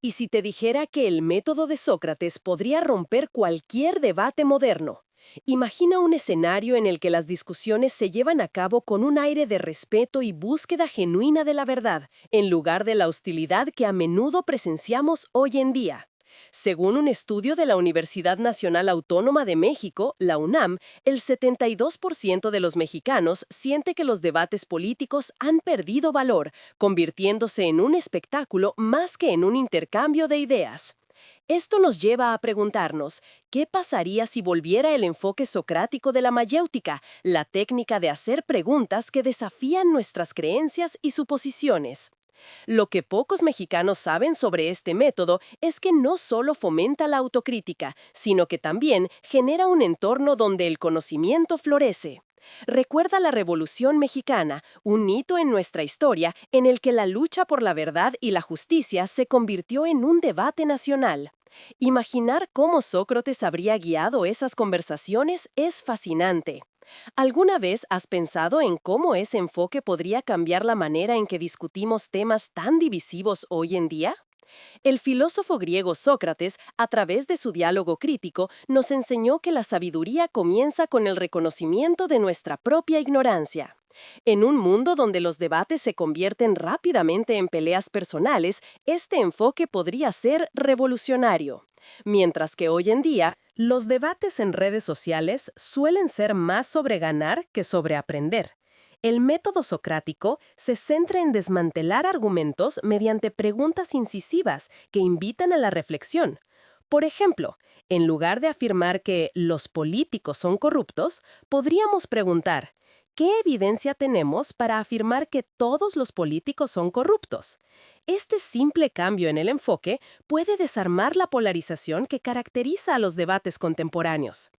¿Y si te dijera que el método de Sócrates podría romper cualquier debate moderno? Imagina un escenario en el que las discusiones se llevan a cabo con un aire de respeto y búsqueda genuina de la verdad, en lugar de la hostilidad que a menudo presenciamos hoy en día. Según un estudio de la Universidad Nacional Autónoma de México, la UNAM, el 72% de los mexicanos siente que los debates políticos han perdido valor, convirtiéndose en un espectáculo más que en un intercambio de ideas. Esto nos lleva a preguntarnos, ¿qué pasaría si volviera el enfoque socrático de la mayéutica, la técnica de hacer preguntas que desafían nuestras creencias y suposiciones? Lo que pocos mexicanos saben sobre este método es que no solo fomenta la autocrítica, sino que también genera un entorno donde el conocimiento florece. Recuerda la Revolución Mexicana, un hito en nuestra historia en el que la lucha por la verdad y la justicia se convirtió en un debate nacional. Imaginar cómo Sócrates habría guiado esas conversaciones es fascinante. ¿Alguna vez has pensado en cómo ese enfoque podría cambiar la manera en que discutimos temas tan divisivos hoy en día? El filósofo griego Sócrates, a través de su diálogo crítico, nos enseñó que la sabiduría comienza con el reconocimiento de nuestra propia ignorancia. En un mundo donde los debates se convierten rápidamente en peleas personales, este enfoque podría ser revolucionario. Mientras que hoy en día, los debates en redes sociales suelen ser más sobre ganar que sobre aprender. El método socrático se centra en desmantelar argumentos mediante preguntas incisivas que invitan a la reflexión. Por ejemplo, en lugar de afirmar que los políticos son corruptos, podríamos preguntar, ¿qué evidencia tenemos para afirmar que todos los políticos son corruptos? Este simple cambio en el enfoque puede desarmar la polarización que caracteriza a los debates contemporáneos.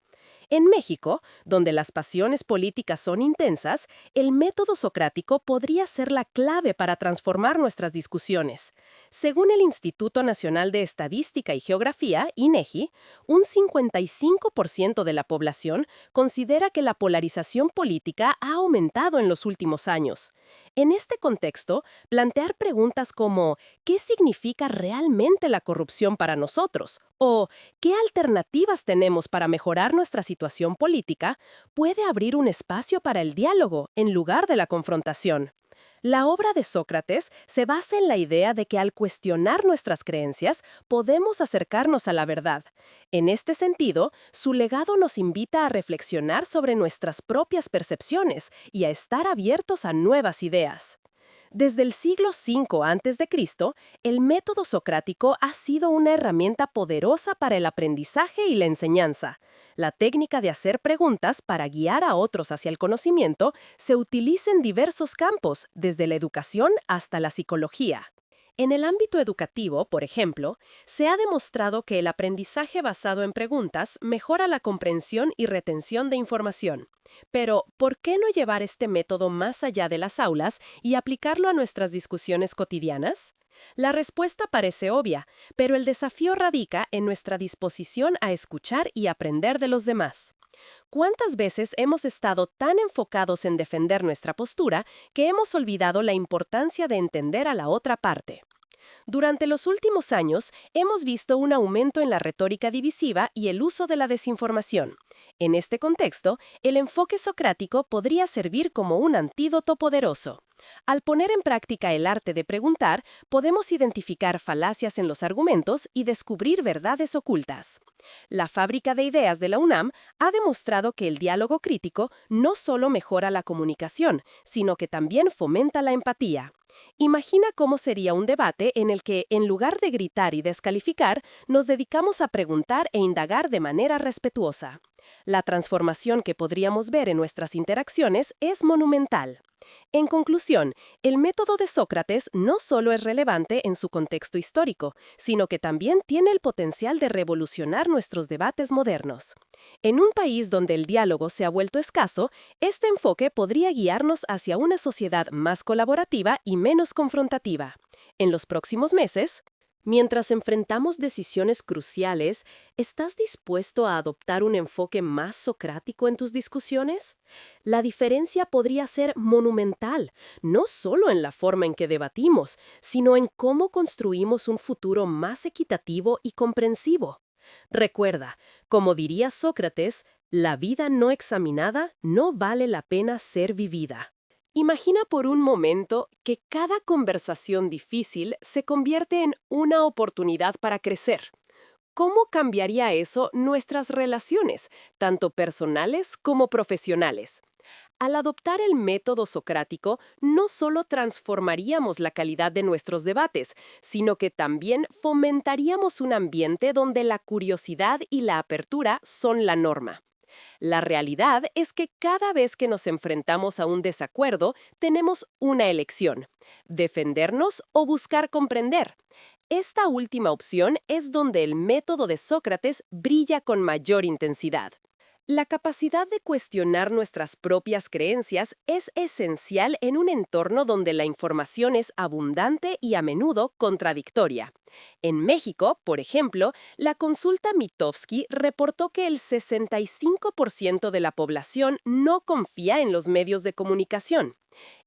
En México, donde las pasiones políticas son intensas, el método socrático podría ser la clave para transformar nuestras discusiones. Según el Instituto Nacional de Estadística y Geografía, INEGI, un 55% de la población considera que la polarización política ha aumentado en los últimos años. En este contexto, plantear preguntas como ¿qué significa realmente la corrupción para nosotros? O ¿qué alternativas tenemos para mejorar nuestra situación política? Puede abrir un espacio para el diálogo en lugar de la confrontación. La obra de Sócrates se basa en la idea de que al cuestionar nuestras creencias podemos acercarnos a la verdad. En este sentido, su legado nos invita a reflexionar sobre nuestras propias percepciones y a estar abiertos a nuevas ideas. Desde el siglo V a.C., el método socrático ha sido una herramienta poderosa para el aprendizaje y la enseñanza. La técnica de hacer preguntas para guiar a otros hacia el conocimiento se utiliza en diversos campos, desde la educación hasta la psicología. En el ámbito educativo, por ejemplo, se ha demostrado que el aprendizaje basado en preguntas mejora la comprensión y retención de información. Pero, ¿por qué no llevar este método más allá de las aulas y aplicarlo a nuestras discusiones cotidianas? La respuesta parece obvia, pero el desafío radica en nuestra disposición a escuchar y aprender de los demás. ¿Cuántas veces hemos estado tan enfocados en defender nuestra postura que hemos olvidado la importancia de entender a la otra parte? Durante los últimos años, hemos visto un aumento en la retórica divisiva y el uso de la desinformación. En este contexto, el enfoque socrático podría servir como un antídoto poderoso. Al poner en práctica el arte de preguntar, podemos identificar falacias en los argumentos y descubrir verdades ocultas. La Fábrica de Ideas de la UNAM ha demostrado que el diálogo crítico no solo mejora la comunicación, sino que también fomenta la empatía. Imagina cómo sería un debate en el que, en lugar de gritar y descalificar, nos dedicamos a preguntar e indagar de manera respetuosa. La transformación que podríamos ver en nuestras interacciones es monumental. En conclusión, el método de Sócrates no solo es relevante en su contexto histórico, sino que también tiene el potencial de revolucionar nuestros debates modernos. En un país donde el diálogo se ha vuelto escaso, este enfoque podría guiarnos hacia una sociedad más colaborativa y menos confrontativa. En los próximos meses, Mientras enfrentamos decisiones cruciales, ¿estás dispuesto a adoptar un enfoque más socrático en tus discusiones? La diferencia podría ser monumental, no solo en la forma en que debatimos, sino en cómo construimos un futuro más equitativo y comprensivo. Recuerda, como diría Sócrates, la vida no examinada no vale la pena ser vivida. Imagina por un momento que cada conversación difícil se convierte en una oportunidad para crecer. ¿Cómo cambiaría eso nuestras relaciones, tanto personales como profesionales? Al adoptar el método socrático, no solo transformaríamos la calidad de nuestros debates, sino que también fomentaríamos un ambiente donde la curiosidad y la apertura son la norma. La realidad es que cada vez que nos enfrentamos a un desacuerdo, tenemos una elección: defendernos o buscar comprender. Esta última opción es donde el método de Sócrates brilla con mayor intensidad. La capacidad de cuestionar nuestras propias creencias es esencial en un entorno donde la información es abundante y a menudo contradictoria. En México, por ejemplo, la consulta Mitofsky reportó que el 65% de la población no confía en los medios de comunicación.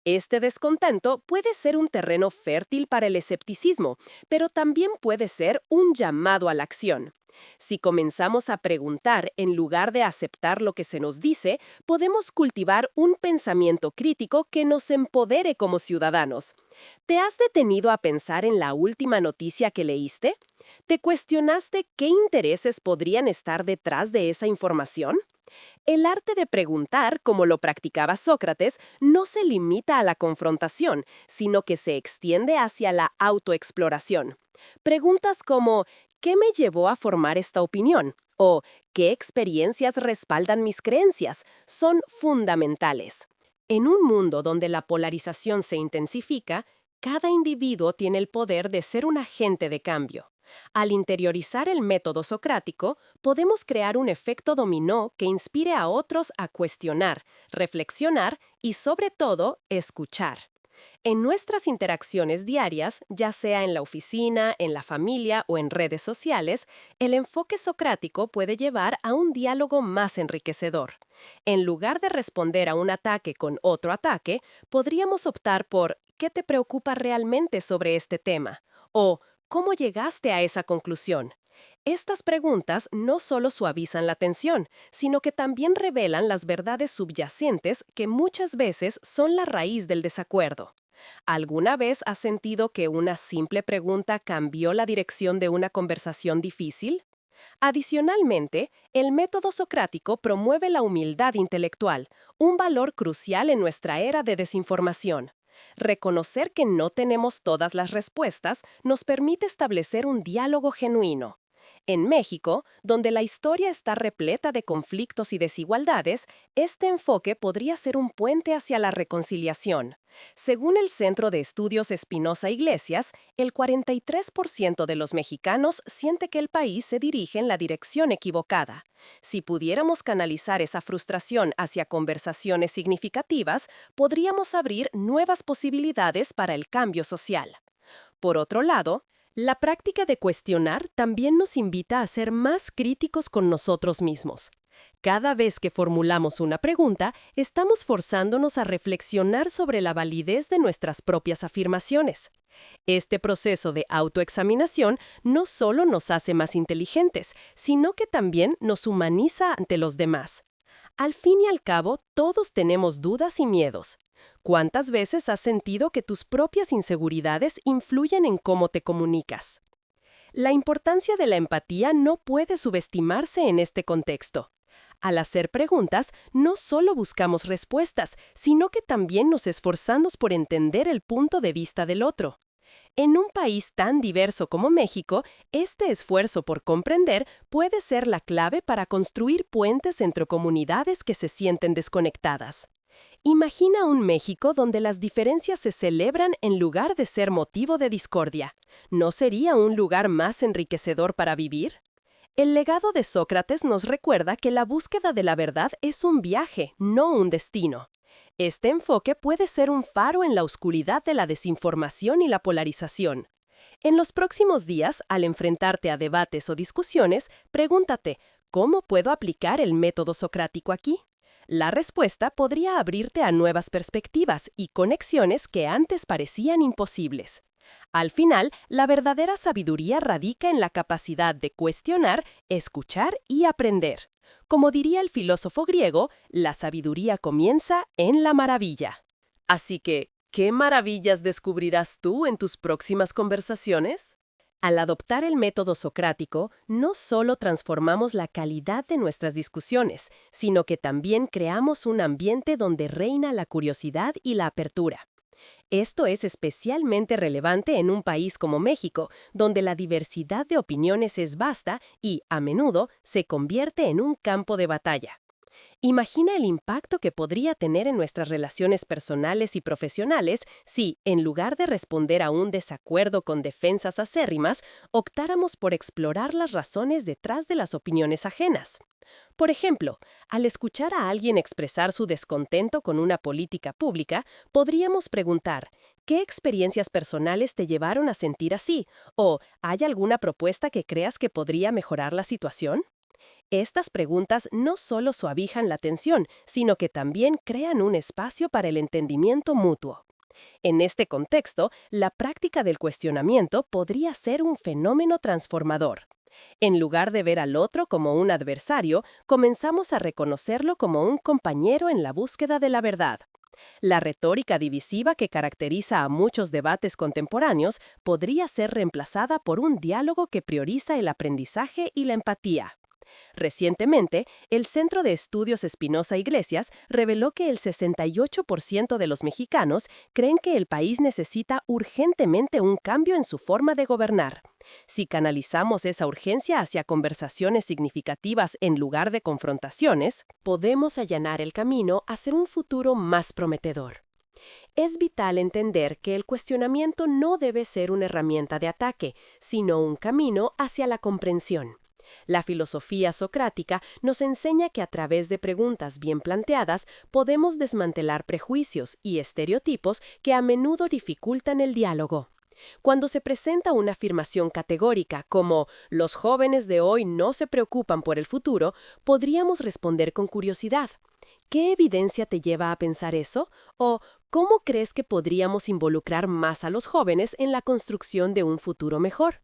Este descontento puede ser un terreno fértil para el escepticismo, pero también puede ser un llamado a la acción. Si comenzamos a preguntar en lugar de aceptar lo que se nos dice, podemos cultivar un pensamiento crítico que nos empodere como ciudadanos. ¿Te has detenido a pensar en la última noticia que leíste? ¿Te cuestionaste qué intereses podrían estar detrás de esa información? El arte de preguntar, como lo practicaba Sócrates, no se limita a la confrontación, sino que se extiende hacia la autoexploración. Preguntas como ¿qué me llevó a formar esta opinión? O ¿qué experiencias respaldan mis creencias? Son fundamentales. En un mundo donde la polarización se intensifica, cada individuo tiene el poder de ser un agente de cambio. Al interiorizar el método socrático, podemos crear un efecto dominó que inspire a otros a cuestionar, reflexionar y, sobre todo, escuchar. En nuestras interacciones diarias, ya sea en la oficina, en la familia o en redes sociales, el enfoque socrático puede llevar a un diálogo más enriquecedor. En lugar de responder a un ataque con otro ataque, podríamos optar por ¿qué te preocupa realmente sobre este tema? O ¿cómo llegaste a esa conclusión? Estas preguntas no solo suavizan la tensión, sino que también revelan las verdades subyacentes que muchas veces son la raíz del desacuerdo. ¿Alguna vez has sentido que una simple pregunta cambió la dirección de una conversación difícil? Adicionalmente, el método socrático promueve la humildad intelectual, un valor crucial en nuestra era de desinformación. Reconocer que no tenemos todas las respuestas nos permite establecer un diálogo genuino. En México, donde la historia está repleta de conflictos y desigualdades, este enfoque podría ser un puente hacia la reconciliación. Según el Centro de Estudios Espinosa Iglesias, el 43% de los mexicanos siente que el país se dirige en la dirección equivocada. Si pudiéramos canalizar esa frustración hacia conversaciones significativas, podríamos abrir nuevas posibilidades para el cambio social. Por otro lado, la práctica de cuestionar también nos invita a ser más críticos con nosotros mismos. Cada vez que formulamos una pregunta, estamos forzándonos a reflexionar sobre la validez de nuestras propias afirmaciones. Este proceso de autoexaminación no solo nos hace más inteligentes, sino que también nos humaniza ante los demás. Al fin y al cabo, todos tenemos dudas y miedos. ¿Cuántas veces has sentido que tus propias inseguridades influyen en cómo te comunicas? La importancia de la empatía no puede subestimarse en este contexto. Al hacer preguntas, no solo buscamos respuestas, sino que también nos esforzamos por entender el punto de vista del otro. En un país tan diverso como México, este esfuerzo por comprender puede ser la clave para construir puentes entre comunidades que se sienten desconectadas. Imagina un México donde las diferencias se celebran en lugar de ser motivo de discordia. ¿No sería un lugar más enriquecedor para vivir? El legado de Sócrates nos recuerda que la búsqueda de la verdad es un viaje, no un destino. Este enfoque puede ser un faro en la oscuridad de la desinformación y la polarización. En los próximos días, al enfrentarte a debates o discusiones, pregúntate, ¿cómo puedo aplicar el método socrático aquí? La respuesta podría abrirte a nuevas perspectivas y conexiones que antes parecían imposibles. Al final, la verdadera sabiduría radica en la capacidad de cuestionar, escuchar y aprender. Como diría el filósofo griego, la sabiduría comienza en la maravilla. Así que, ¿qué maravillas descubrirás tú en tus próximas conversaciones? Al adoptar el método socrático, no solo transformamos la calidad de nuestras discusiones, sino que también creamos un ambiente donde reina la curiosidad y la apertura. Esto es especialmente relevante en un país como México, donde la diversidad de opiniones es vasta y, a menudo, se convierte en un campo de batalla. Imagina el impacto que podría tener en nuestras relaciones personales y profesionales si, en lugar de responder a un desacuerdo con defensas acérrimas, optáramos por explorar las razones detrás de las opiniones ajenas. Por ejemplo, al escuchar a alguien expresar su descontento con una política pública, podríamos preguntar, ¿qué experiencias personales te llevaron a sentir así? ¿O hay alguna propuesta que creas que podría mejorar la situación? Estas preguntas no solo suavijan la tensión, sino que también crean un espacio para el entendimiento mutuo. En este contexto, la práctica del cuestionamiento podría ser un fenómeno transformador. En lugar de ver al otro como un adversario, comenzamos a reconocerlo como un compañero en la búsqueda de la verdad. La retórica divisiva que caracteriza a muchos debates contemporáneos podría ser reemplazada por un diálogo que prioriza el aprendizaje y la empatía. Recientemente, el Centro de Estudios Espinosa Iglesias reveló que el 68% de los mexicanos creen que el país necesita urgentemente un cambio en su forma de gobernar. Si canalizamos esa urgencia hacia conversaciones significativas en lugar de confrontaciones, podemos allanar el camino hacia un futuro más prometedor. Es vital entender que el cuestionamiento no debe ser una herramienta de ataque, sino un camino hacia la comprensión. La filosofía socrática nos enseña que a través de preguntas bien planteadas podemos desmantelar prejuicios y estereotipos que a menudo dificultan el diálogo. Cuando se presenta una afirmación categórica como «los jóvenes de hoy no se preocupan por el futuro», podríamos responder con curiosidad. ¿Qué evidencia te lleva a pensar eso? ¿O cómo crees que podríamos involucrar más a los jóvenes en la construcción de un futuro mejor?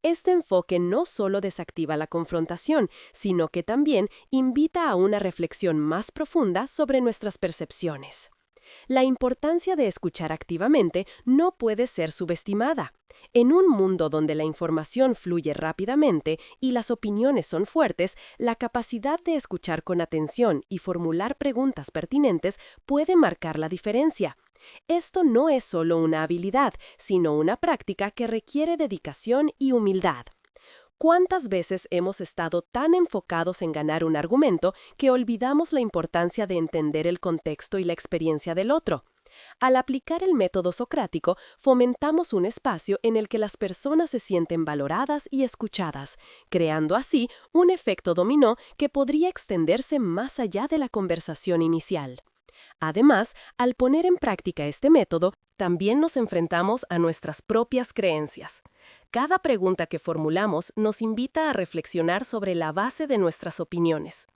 Este enfoque no solo desactiva la confrontación, sino que también invita a una reflexión más profunda sobre nuestras percepciones. La importancia de escuchar activamente no puede ser subestimada. En un mundo donde la información fluye rápidamente y las opiniones son fuertes, la capacidad de escuchar con atención y formular preguntas pertinentes puede marcar la diferencia. Esto no es solo una habilidad, sino una práctica que requiere dedicación y humildad. ¿Cuántas veces hemos estado tan enfocados en ganar un argumento que olvidamos la importancia de entender el contexto y la experiencia del otro? Al aplicar el método socrático, fomentamos un espacio en el que las personas se sienten valoradas y escuchadas, creando así un efecto dominó que podría extenderse más allá de la conversación inicial. Además, al poner en práctica este método, también nos enfrentamos a nuestras propias creencias. Cada pregunta que formulamos nos invita a reflexionar sobre la base de nuestras opiniones.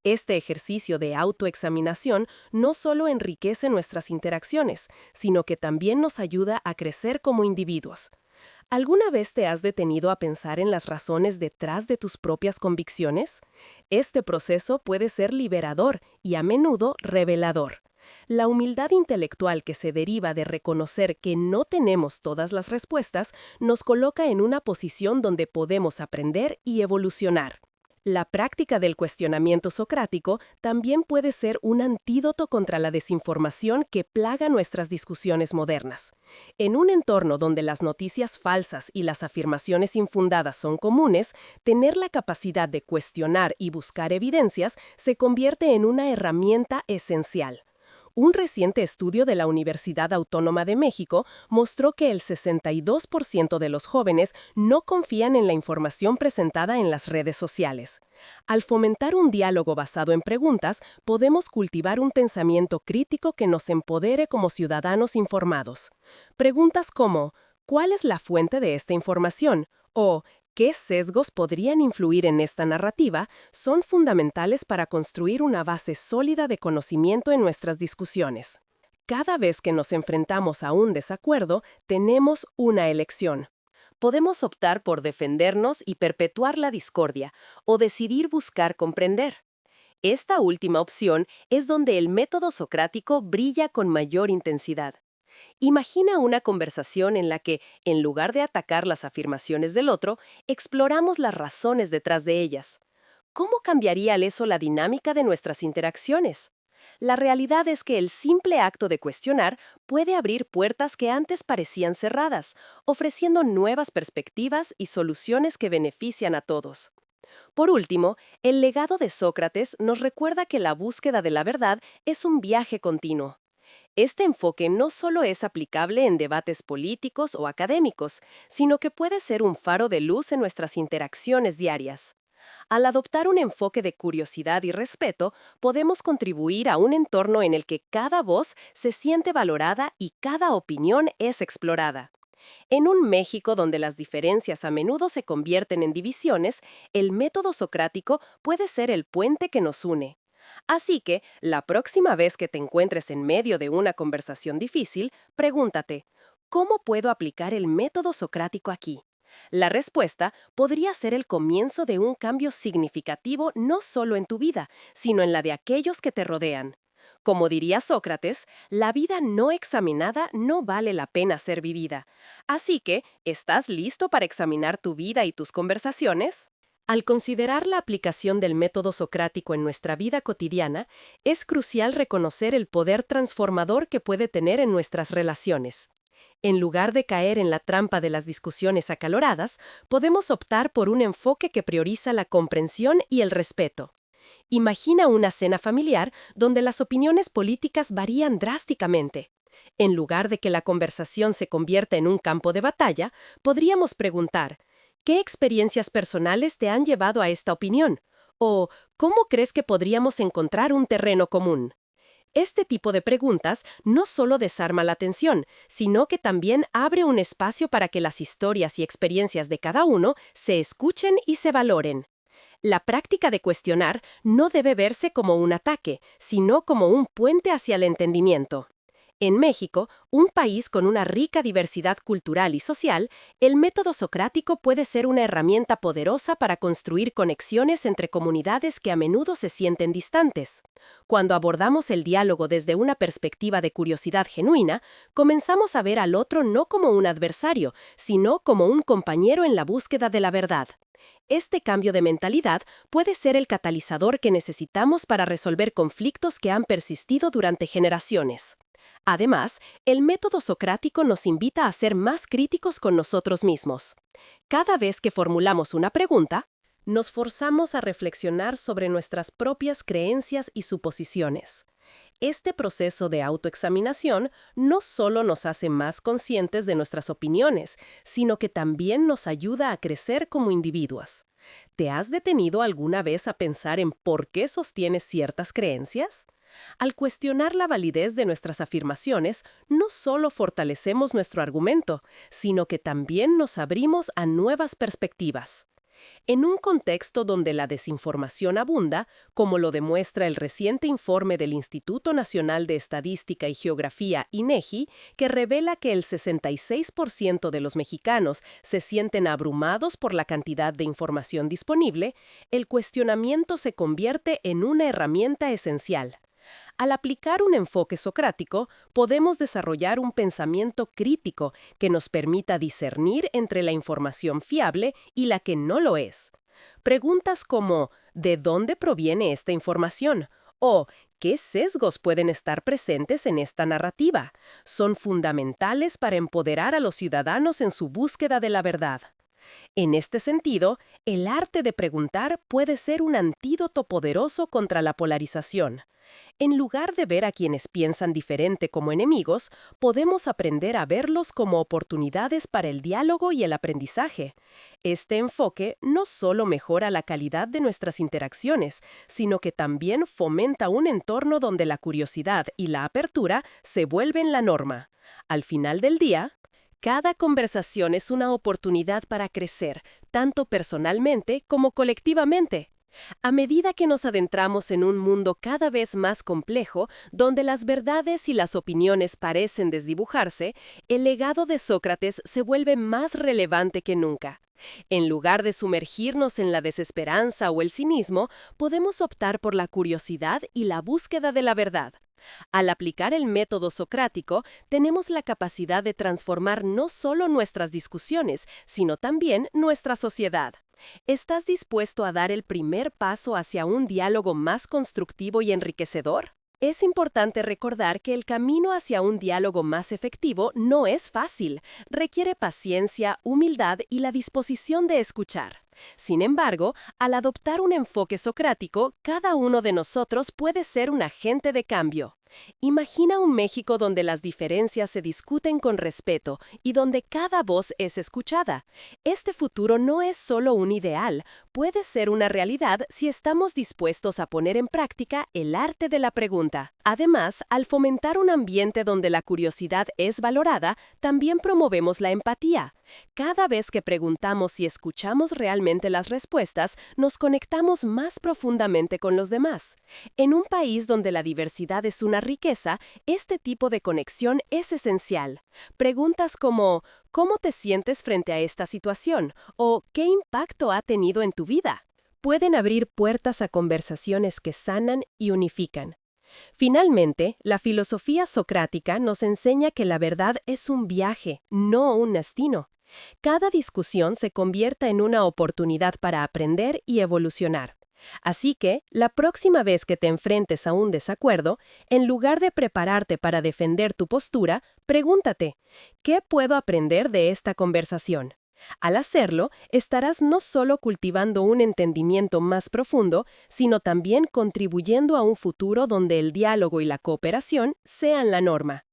Este ejercicio de autoexaminación no solo enriquece nuestras interacciones, sino que también nos ayuda a crecer como individuos. ¿Alguna vez te has detenido a pensar en las razones detrás de tus propias convicciones? Este proceso puede ser liberador y a menudo revelador. La humildad intelectual que se deriva de reconocer que no tenemos todas las respuestas nos coloca en una posición donde podemos aprender y evolucionar. La práctica del cuestionamiento socrático también puede ser un antídoto contra la desinformación que plaga nuestras discusiones modernas. En un entorno donde las noticias falsas y las afirmaciones infundadas son comunes, tener la capacidad de cuestionar y buscar evidencias se convierte en una herramienta esencial. Un reciente estudio de la Universidad Autónoma de México mostró que el 62% de los jóvenes no confían en la información presentada en las redes sociales. Al fomentar un diálogo basado en preguntas, podemos cultivar un pensamiento crítico que nos empodere como ciudadanos informados. Preguntas como ¿Cuál es la fuente de esta información? O ¿qué sesgos podrían influir en esta narrativa? Son fundamentales para construir una base sólida de conocimiento en nuestras discusiones. Cada vez que nos enfrentamos a un desacuerdo, tenemos una elección. Podemos optar por defendernos y perpetuar la discordia, o decidir buscar comprender. Esta última opción es donde el método socrático brilla con mayor intensidad. Imagina una conversación en la que, en lugar de atacar las afirmaciones del otro, exploramos las razones detrás de ellas. ¿Cómo cambiaría eso la dinámica de nuestras interacciones? La realidad es que el simple acto de cuestionar puede abrir puertas que antes parecían cerradas, ofreciendo nuevas perspectivas y soluciones que benefician a todos. Por último, el legado de Sócrates nos recuerda que la búsqueda de la verdad es un viaje continuo. Este enfoque no solo es aplicable en debates políticos o académicos, sino que puede ser un faro de luz en nuestras interacciones diarias. Al adoptar un enfoque de curiosidad y respeto, podemos contribuir a un entorno en el que cada voz se siente valorada y cada opinión es explorada. En un México donde las diferencias a menudo se convierten en divisiones, el método socrático puede ser el puente que nos une. Así que, la próxima vez que te encuentres en medio de una conversación difícil, pregúntate, ¿cómo puedo aplicar el método socrático aquí? La respuesta podría ser el comienzo de un cambio significativo no solo en tu vida, sino en la de aquellos que te rodean. Como diría Sócrates, la vida no examinada no vale la pena ser vivida. Así que, ¿estás listo para examinar tu vida y tus conversaciones? Al considerar la aplicación del método socrático en nuestra vida cotidiana, es crucial reconocer el poder transformador que puede tener en nuestras relaciones. En lugar de caer en la trampa de las discusiones acaloradas, podemos optar por un enfoque que prioriza la comprensión y el respeto. Imagina una cena familiar donde las opiniones políticas varían drásticamente. En lugar de que la conversación se convierta en un campo de batalla, podríamos preguntar, ¿qué experiencias personales te han llevado a esta opinión? O, ¿cómo crees que podríamos encontrar un terreno común? Este tipo de preguntas no solo desarma la tensión, sino que también abre un espacio para que las historias y experiencias de cada uno se escuchen y se valoren. La práctica de cuestionar no debe verse como un ataque, sino como un puente hacia el entendimiento. En México, un país con una rica diversidad cultural y social, el método socrático puede ser una herramienta poderosa para construir conexiones entre comunidades que a menudo se sienten distantes. Cuando abordamos el diálogo desde una perspectiva de curiosidad genuina, comenzamos a ver al otro no como un adversario, sino como un compañero en la búsqueda de la verdad. Este cambio de mentalidad puede ser el catalizador que necesitamos para resolver conflictos que han persistido durante generaciones. Además, el método socrático nos invita a ser más críticos con nosotros mismos. Cada vez que formulamos una pregunta, nos forzamos a reflexionar sobre nuestras propias creencias y suposiciones. Este proceso de autoexaminación no solo nos hace más conscientes de nuestras opiniones, sino que también nos ayuda a crecer como individuos. ¿Te has detenido alguna vez a pensar en por qué sostienes ciertas creencias? Al cuestionar la validez de nuestras afirmaciones, no solo fortalecemos nuestro argumento, sino que también nos abrimos a nuevas perspectivas. En un contexto donde la desinformación abunda, como lo demuestra el reciente informe del Instituto Nacional de Estadística y Geografía, INEGI, que revela que el 66% de los mexicanos se sienten abrumados por la cantidad de información disponible, el cuestionamiento se convierte en una herramienta esencial. Al aplicar un enfoque socrático, podemos desarrollar un pensamiento crítico que nos permita discernir entre la información fiable y la que no lo es. Preguntas como ¿de dónde proviene esta información? O ¿qué sesgos pueden estar presentes en esta narrativa? Son fundamentales para empoderar a los ciudadanos en su búsqueda de la verdad. En este sentido, el arte de preguntar puede ser un antídoto poderoso contra la polarización. En lugar de ver a quienes piensan diferente como enemigos, podemos aprender a verlos como oportunidades para el diálogo y el aprendizaje. Este enfoque no solo mejora la calidad de nuestras interacciones, sino que también fomenta un entorno donde la curiosidad y la apertura se vuelven la norma. Al final del día, Cada conversación es una oportunidad para crecer, tanto personalmente como colectivamente. A medida que nos adentramos en un mundo cada vez más complejo, donde las verdades y las opiniones parecen desdibujarse, el legado de Sócrates se vuelve más relevante que nunca. En lugar de sumergirnos en la desesperanza o el cinismo, podemos optar por la curiosidad y la búsqueda de la verdad. Al aplicar el método socrático, tenemos la capacidad de transformar no solo nuestras discusiones, sino también nuestra sociedad. ¿Estás dispuesto a dar el primer paso hacia un diálogo más constructivo y enriquecedor? Es importante recordar que el camino hacia un diálogo más efectivo no es fácil, requiere paciencia, humildad y la disposición de escuchar. Sin embargo, al adoptar un enfoque socrático, cada uno de nosotros puede ser un agente de cambio. Imagina un México donde las diferencias se discuten con respeto y donde cada voz es escuchada. Este futuro no es solo un ideal, puede ser una realidad si estamos dispuestos a poner en práctica el arte de la pregunta. Además, al fomentar un ambiente donde la curiosidad es valorada, también promovemos la empatía. Cada vez que preguntamos y escuchamos realmente las respuestas, nos conectamos más profundamente con los demás. En un país donde la diversidad es una riqueza, este tipo de conexión es esencial. Preguntas como ¿cómo te sientes frente a esta situación? O ¿qué impacto ha tenido en tu vida? Pueden abrir puertas a conversaciones que sanan y unifican. Finalmente, la filosofía socrática nos enseña que la verdad es un viaje, no un destino. Cada discusión se convierta en una oportunidad para aprender y evolucionar. Así que, la próxima vez que te enfrentes a un desacuerdo, en lugar de prepararte para defender tu postura, pregúntate, ¿qué puedo aprender de esta conversación? Al hacerlo, estarás no solo cultivando un entendimiento más profundo, sino también contribuyendo a un futuro donde el diálogo y la cooperación sean la norma.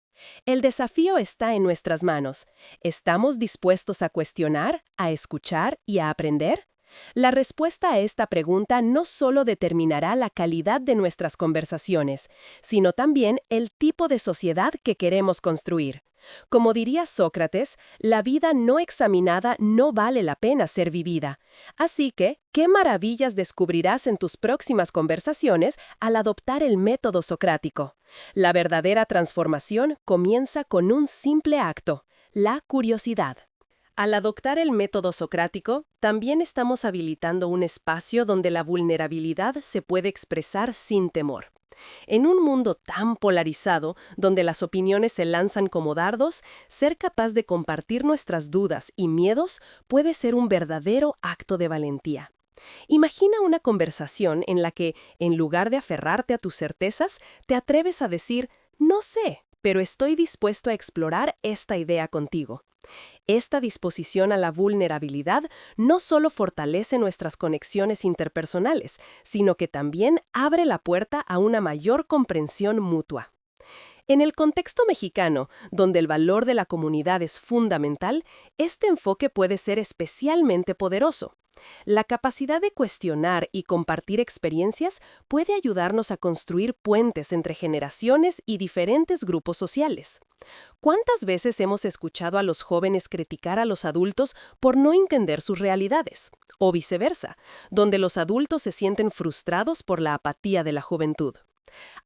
El desafío está en nuestras manos. ¿Estamos dispuestos a cuestionar, a escuchar y a aprender? La respuesta a esta pregunta no solo determinará la calidad de nuestras conversaciones, sino también el tipo de sociedad que queremos construir. Como diría Sócrates, la vida no examinada no vale la pena ser vivida. Así que, ¿qué maravillas descubrirás en tus próximas conversaciones al adoptar el método socrático? La verdadera transformación comienza con un simple acto, la curiosidad. Al adoptar el método socrático, también estamos habilitando un espacio donde la vulnerabilidad se puede expresar sin temor. En un mundo tan polarizado, donde las opiniones se lanzan como dardos, ser capaz de compartir nuestras dudas y miedos puede ser un verdadero acto de valentía. Imagina una conversación en la que, en lugar de aferrarte a tus certezas, te atreves a decir, no sé, pero estoy dispuesto a explorar esta idea contigo. Esta disposición a la vulnerabilidad no solo fortalece nuestras conexiones interpersonales, sino que también abre la puerta a una mayor comprensión mutua. En el contexto mexicano, donde el valor de la comunidad es fundamental, este enfoque puede ser especialmente poderoso. La capacidad de cuestionar y compartir experiencias puede ayudarnos a construir puentes entre generaciones y diferentes grupos sociales. ¿Cuántas veces hemos escuchado a los jóvenes criticar a los adultos por no entender sus realidades? O viceversa, donde los adultos se sienten frustrados por la apatía de la juventud.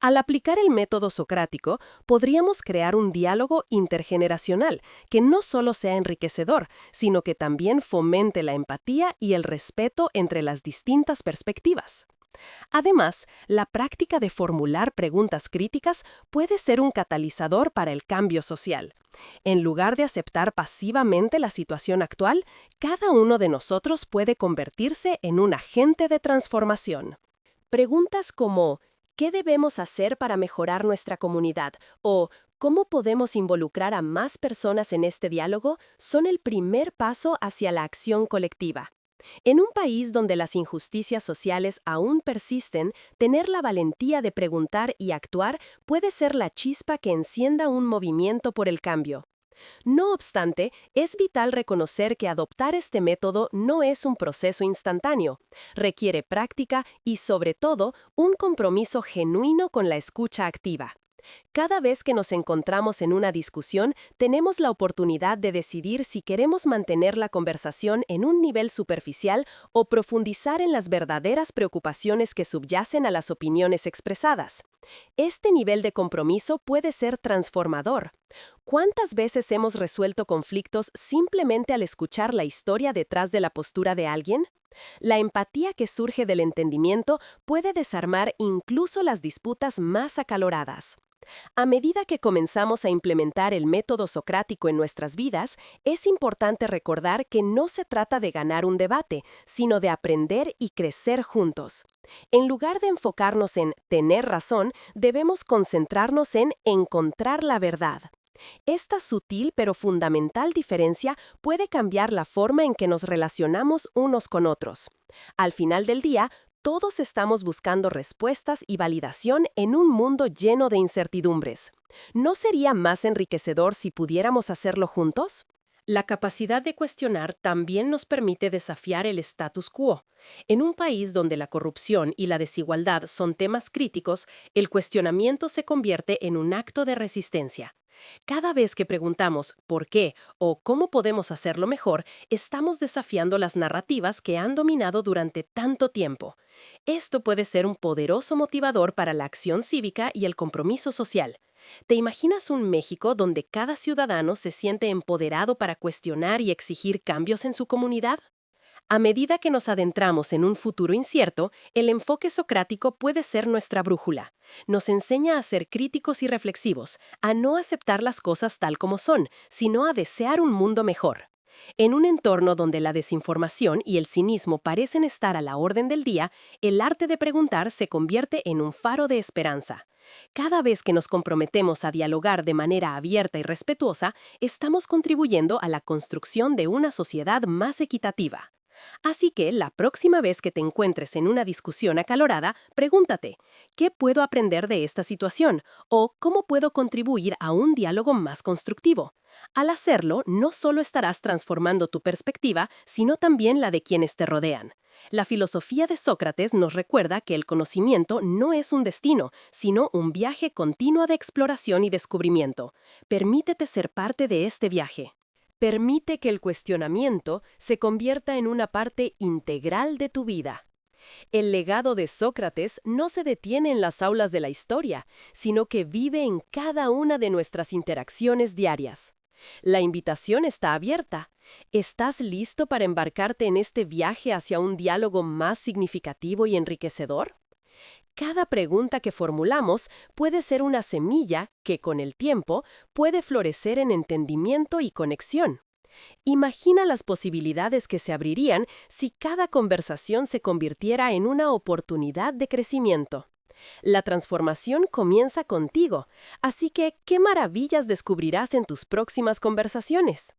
Al aplicar el método socrático, podríamos crear un diálogo intergeneracional que no solo sea enriquecedor, sino que también fomente la empatía y el respeto entre las distintas perspectivas. Además, la práctica de formular preguntas críticas puede ser un catalizador para el cambio social. En lugar de aceptar pasivamente la situación actual, cada uno de nosotros puede convertirse en un agente de transformación. Preguntas como ¿qué debemos hacer para mejorar nuestra comunidad? O ¿cómo podemos involucrar a más personas en este diálogo? Son el primer paso hacia la acción colectiva. En un país donde las injusticias sociales aún persisten, tener la valentía de preguntar y actuar puede ser la chispa que encienda un movimiento por el cambio. No obstante, es vital reconocer que adoptar este método no es un proceso instantáneo. Requiere práctica y, sobre todo, un compromiso genuino con la escucha activa. Cada vez que nos encontramos en una discusión, tenemos la oportunidad de decidir si queremos mantener la conversación en un nivel superficial o profundizar en las verdaderas preocupaciones que subyacen a las opiniones expresadas. Este nivel de compromiso puede ser transformador. ¿Cuántas veces hemos resuelto conflictos simplemente al escuchar la historia detrás de la postura de alguien? La empatía que surge del entendimiento puede desarmar incluso las disputas más acaloradas. A medida que comenzamos a implementar el método socrático en nuestras vidas, es importante recordar que no se trata de ganar un debate, sino de aprender y crecer juntos. En lugar de enfocarnos en tener razón, debemos concentrarnos en encontrar la verdad. Esta sutil pero fundamental diferencia puede cambiar la forma en que nos relacionamos unos con otros. Al final del día, todos estamos buscando respuestas y validación en un mundo lleno de incertidumbres. ¿No sería más enriquecedor si pudiéramos hacerlo juntos? La capacidad de cuestionar también nos permite desafiar el status quo. En un país donde la corrupción y la desigualdad son temas críticos, el cuestionamiento se convierte en un acto de resistencia. Cada vez que preguntamos ¿por qué? O ¿cómo podemos hacerlo mejor?, estamos desafiando las narrativas que han dominado durante tanto tiempo. Esto puede ser un poderoso motivador para la acción cívica y el compromiso social. ¿Te imaginas un México donde cada ciudadano se siente empoderado para cuestionar y exigir cambios en su comunidad? A medida que nos adentramos en un futuro incierto, el enfoque socrático puede ser nuestra brújula. Nos enseña a ser críticos y reflexivos, a no aceptar las cosas tal como son, sino a desear un mundo mejor. En un entorno donde la desinformación y el cinismo parecen estar a la orden del día, el arte de preguntar se convierte en un faro de esperanza. Cada vez que nos comprometemos a dialogar de manera abierta y respetuosa, estamos contribuyendo a la construcción de una sociedad más equitativa. Así que la próxima vez que te encuentres en una discusión acalorada, pregúntate, ¿qué puedo aprender de esta situación? ¿O cómo puedo contribuir a un diálogo más constructivo? Al hacerlo, no solo estarás transformando tu perspectiva, sino también la de quienes te rodean. La filosofía de Sócrates nos recuerda que el conocimiento no es un destino, sino un viaje continuo de exploración y descubrimiento. Permítete ser parte de este viaje. Permite que el cuestionamiento se convierta en una parte integral de tu vida. El legado de Sócrates no se detiene en las aulas de la historia, sino que vive en cada una de nuestras interacciones diarias. La invitación está abierta. ¿Estás listo para embarcarte en este viaje hacia un diálogo más significativo y enriquecedor? Cada pregunta que formulamos puede ser una semilla que, con el tiempo, puede florecer en entendimiento y conexión. Imagina las posibilidades que se abrirían si cada conversación se convirtiera en una oportunidad de crecimiento. La transformación comienza contigo, así que, ¿qué maravillas descubrirás en tus próximas conversaciones?